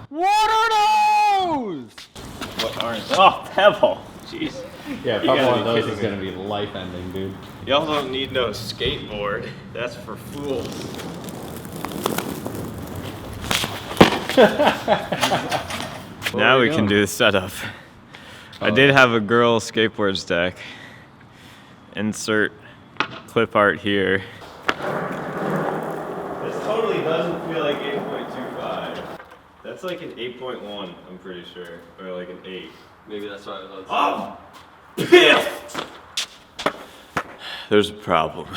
What are those? What aren't? Oh, Pebble. Jeez. Yeah, Pebble on those is gonna be life-ending, dude. Y'all don't need no skateboard. That's for fools. Now we can do the setup. I did have a girl skateboards deck. Insert clip art here. This totally doesn't feel like 8.25. That's like an 8.1, I'm pretty sure. Or like an 8. Maybe that's why I was Oh! Piff! There's a problem.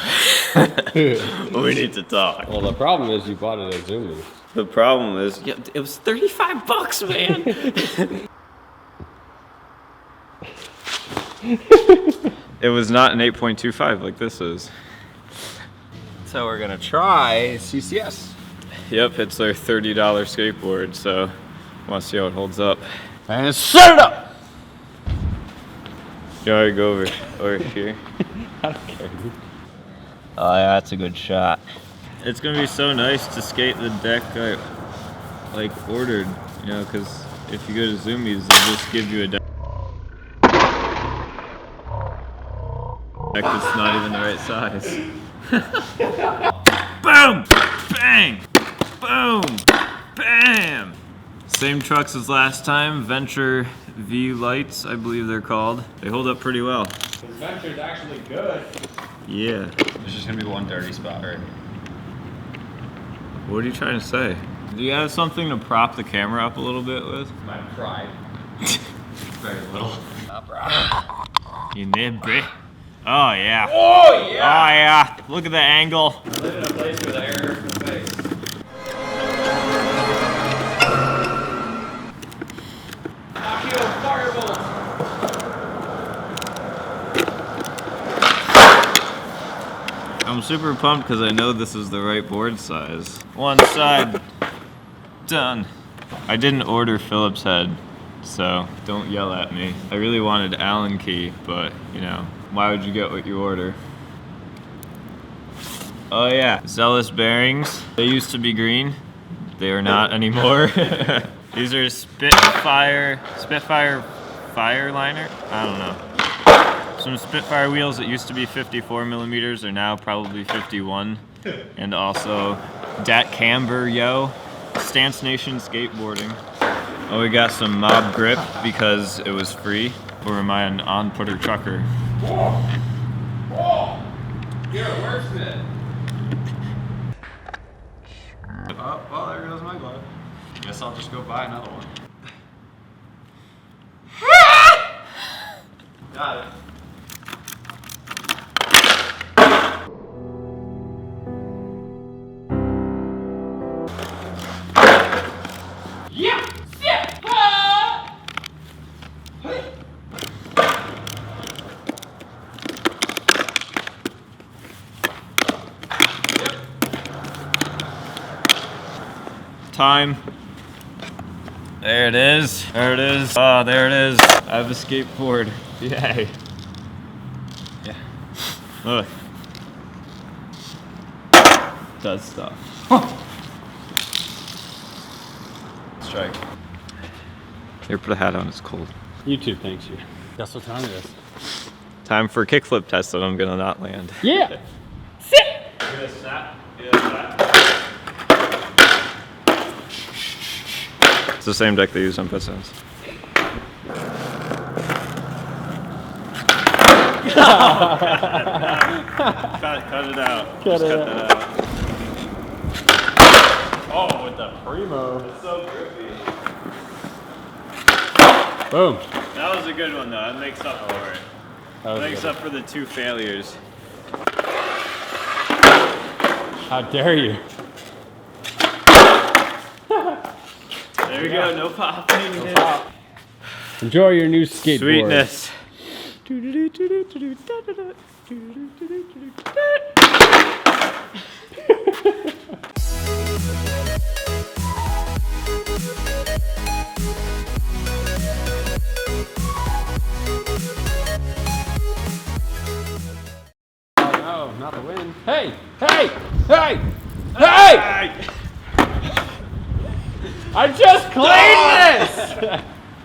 We need to talk. Well, the problem is you bought it at Zoomies. The problem is, yeah, it was 35 bucks, man. It was not an 8.25 like this is. So we're gonna try CCS. Yep, it's their $30 skateboard, so I want to see how it holds up. And set it up! You already go over here. I don't care, dude. Oh yeah, that's a good shot. It's gonna be so nice to skate the deck I like ordered, you know, because if you go to Zoomies, they'll just give you a deck that's not even the right size. Boom! Bang! Boom! Bam! Same trucks as last time, Venture V lights, I believe they're called. They hold up pretty well. This Venture's actually good. Yeah. There's just gonna be one dirty spot, right? What are you trying to say? Do you have something to prop the camera up a little bit with? My pride. Very little. You need, bruh. Oh yeah. Oh yeah! Oh yeah. Look at the angle. I live in a place with air in the face. Akio Firebolt! I'm super pumped because I know this is the right board size. One side. Done. I didn't order Phillips head, so don't yell at me. I really wanted Allen key, but you know, why would you get what you order? Oh yeah, Zealous bearings. They used to be green. They are not anymore. These are Spitfire fire liner? I don't know. Some Spitfire wheels that used to be 54 millimeters are now probably 51. And also Dat Camber Yo. Stance Nation skateboarding. Oh, we got some Mob Grip because it was free. Or am I an on-putter trucker? Whoa! Whoa! You're a wordsmith. Oh, well, there goes my glove. Guess I'll just go buy another one. Got it. Yeah! Yeah! Hey! Time. There it is. There it is. Oh, there it is. I have a skateboard. Yay. Yeah. Look. Does stuff. Strike. Here, put a hat on. It's cold. YouTube thanks you. Guess what time it is? Time for kickflip test that I'm gonna not land. Yeah! Sit! Give it a snap. Give it a snap. It's the same deck they use on Pistons. Cut it out. Just cut that out. Oh, with the primo. It's so grippy. Boom. That was a good one though. That makes up for it. That Makes up for the 2 failures. How dare you? There we go. No popping. No pop. Enjoy your new skateboard. Sweetness. Oh no, not the win. Hey! Hey! Hey! Hey! I just cleaned this!